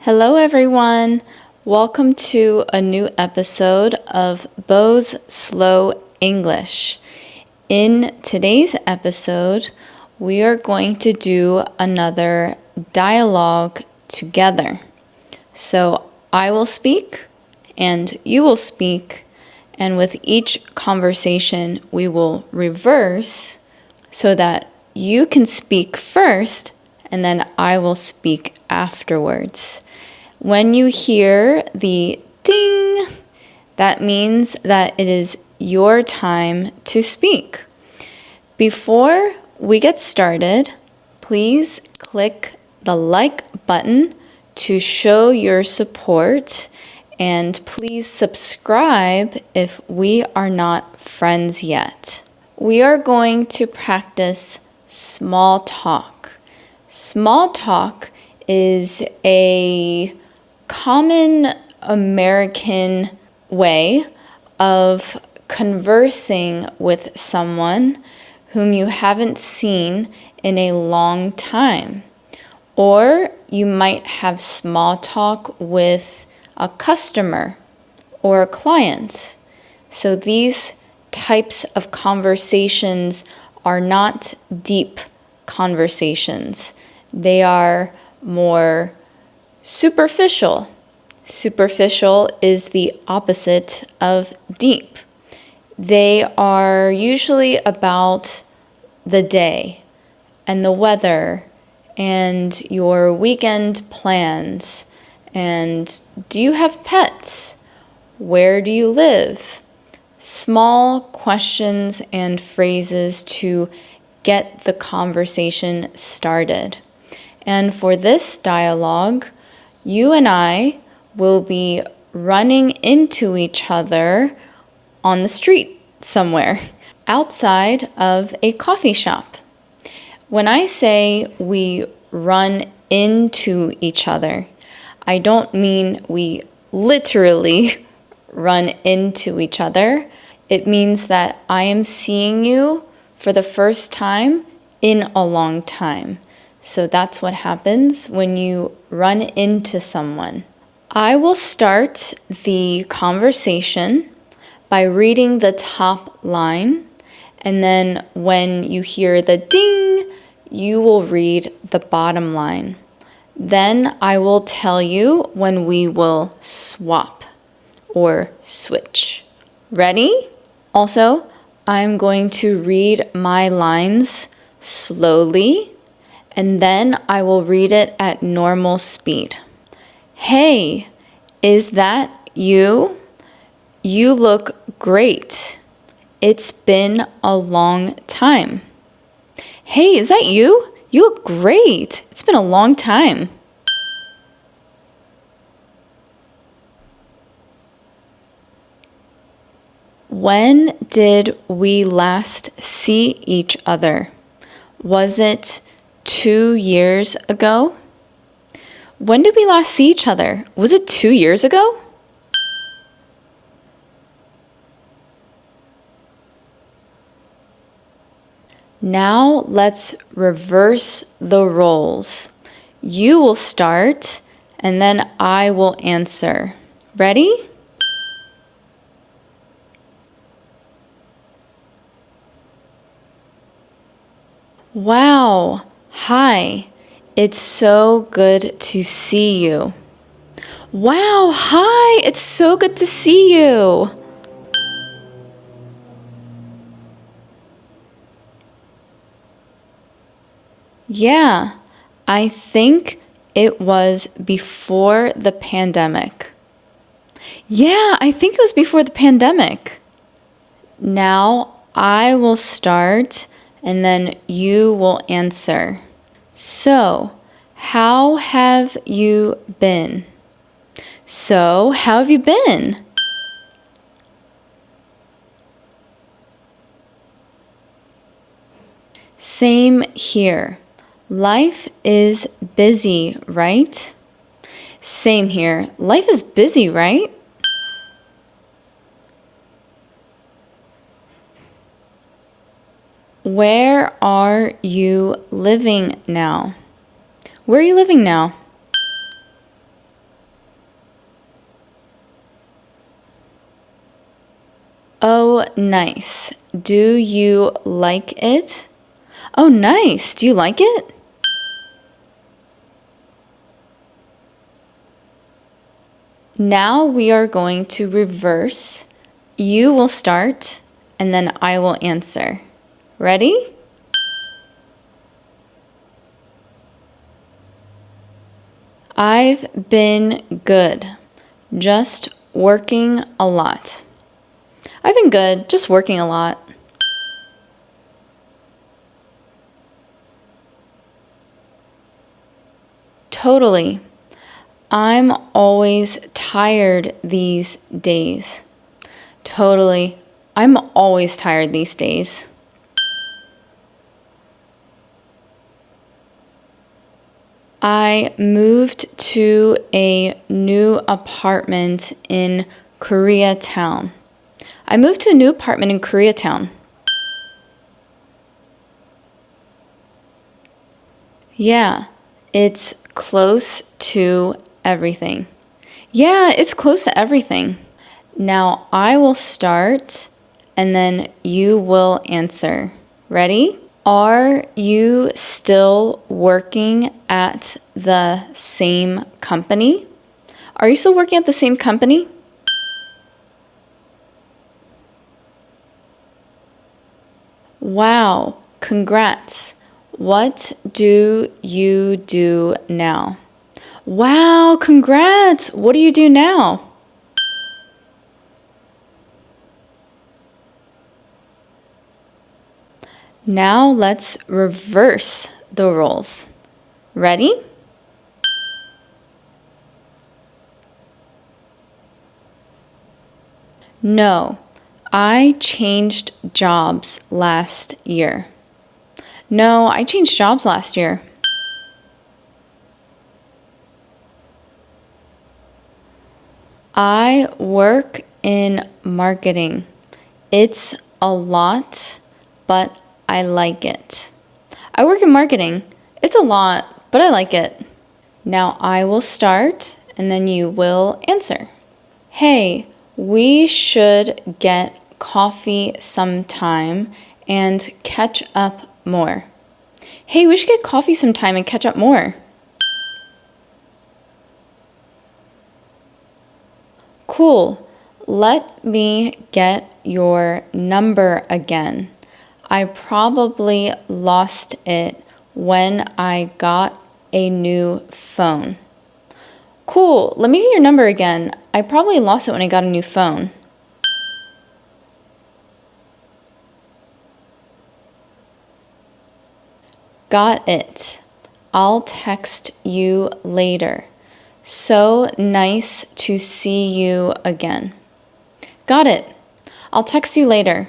Hello, everyone. Welcome to a new episode of Bo's Slow English. In today's episode, we are going to do another dialogue together. So I will speak and you will speak, and with each conversation, we will reverse so that you can speak first and then I will speak afterwards. When you hear the ding, that means that it is your time to speak. Before we get started, please click the like button to show your support, and please subscribe if we are not friends yet. We are going to practice small talk. Small talk is a common American way of conversing with someone whom you haven't seen in a long time. Or you might have small talk with a customer or a client. So these types of conversations are not deep conversations. They are more superficial. Superficial is the opposite of deep. They are usually about the day and the weather and your weekend plans. And do you have pets? Where do you live? Small questions and phrases to get the conversation started. And for this dialogue, you and I will be running into each other on the street somewhere, outside of a coffee shop. When I say we run into each other, I don't mean we literally run into each other. It means that I am seeing you for the first time in a long time. So that's what happens when you run into someone. I will start the conversation by reading the top line, and then when you hear the ding, you will read the bottom line. Then I will tell you when we will swap or switch. Ready? Also, I'm going to read my lines slowly, and then I will read it at normal speed. Hey, is that you? You look great. It's been a long time. Hey, is that you? You look great. It's been a long time. When did we last see each other? Was it 2 years ago? When did we last see each other? Was it 2 years ago? Now let's reverse the roles. You will start, and then I will answer. Ready? Wow, hi. It's so good to see you. Wow, hi. It's so good to see you. Yeah, I think it was before the pandemic. Yeah, I think it was before the pandemic. Now I will start and then you will answer. So, how have you been? So, how have you been? Same here. Life is busy, right? Same here. Life is busy, right? Where are you living now? Where are you living now? Oh, nice. Do you like it? Oh, nice. Do you like it? Now we are going to reverse. You will start, and then I will answer. Ready? I've been good. Just working a lot. I've been good, just working a lot. Totally. I'm always tired these days. Totally. I'm always tired these days. I moved to a new apartment in Koreatown. I moved to a new apartment in Koreatown. Yeah, it's close to everything. Yeah, it's close to everything. Now I will start and then you will answer. Ready? Are you still working at the same company? Are you still working at the same company? Wow, congrats. What do you do now? Wow, congrats. What do you do now? Now let's reverse the roles. Ready? No, I changed jobs last year. No, I changed jobs last year. I work in marketing. It's a lot, but I like it. I work in marketing. It's a lot, but I like it. Now I will start and then you will answer. Hey, we should get coffee sometime and catch up more. Hey, we should get coffee sometime and catch up more. Cool. Let me get your number again. I probably lost it when I got a new phone. Cool. Let me get your number again. I probably lost it when I got a new phone. Got it. I'll text you later. So nice to see you again. Got it. I'll text you later.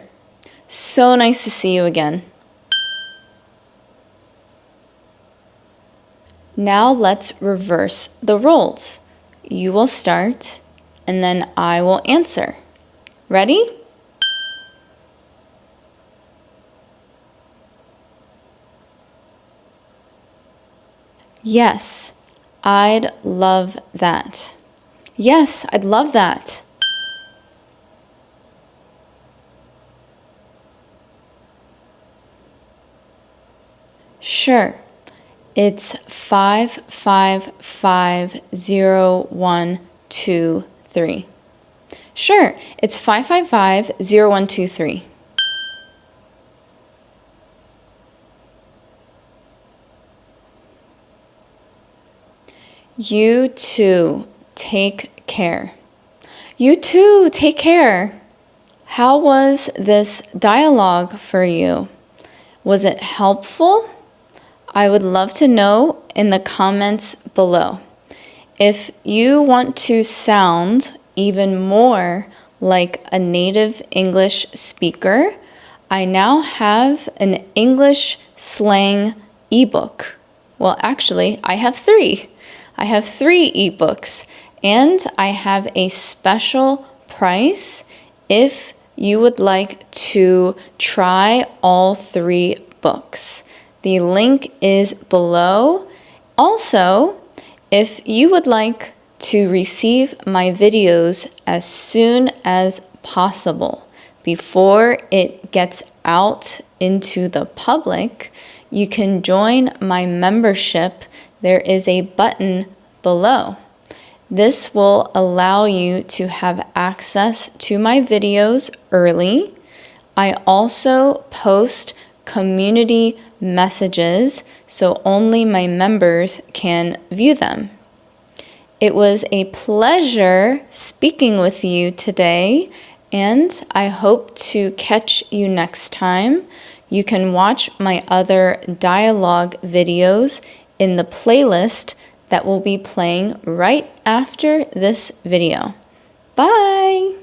So nice to see you again. Now let's reverse the roles. You will start and then I will answer. Ready? Yes, I'd love that. Yes, I'd love that. Sure. It's 5550123. Sure, it's 5550123. You too. Take care. You too. Take care. How was this dialogue for you? Was it helpful? I would love to know in the comments below. If you want to sound even more like a native English speaker, I now have an English slang ebook. Well, actually, I have three. I have three ebooks, and I have a special price if you would like to try all three books. The link is below. Also, if you would like to receive my videos as soon as possible, before it gets out into the public, you can join my membership. There is a button below. This will allow you to have access to my videos early. I also post community messages, so only my members can view them. It was a pleasure speaking with you today, and I hope to catch you next time. You can watch my other dialogue videos in the playlist that will be playing right after this video. Bye!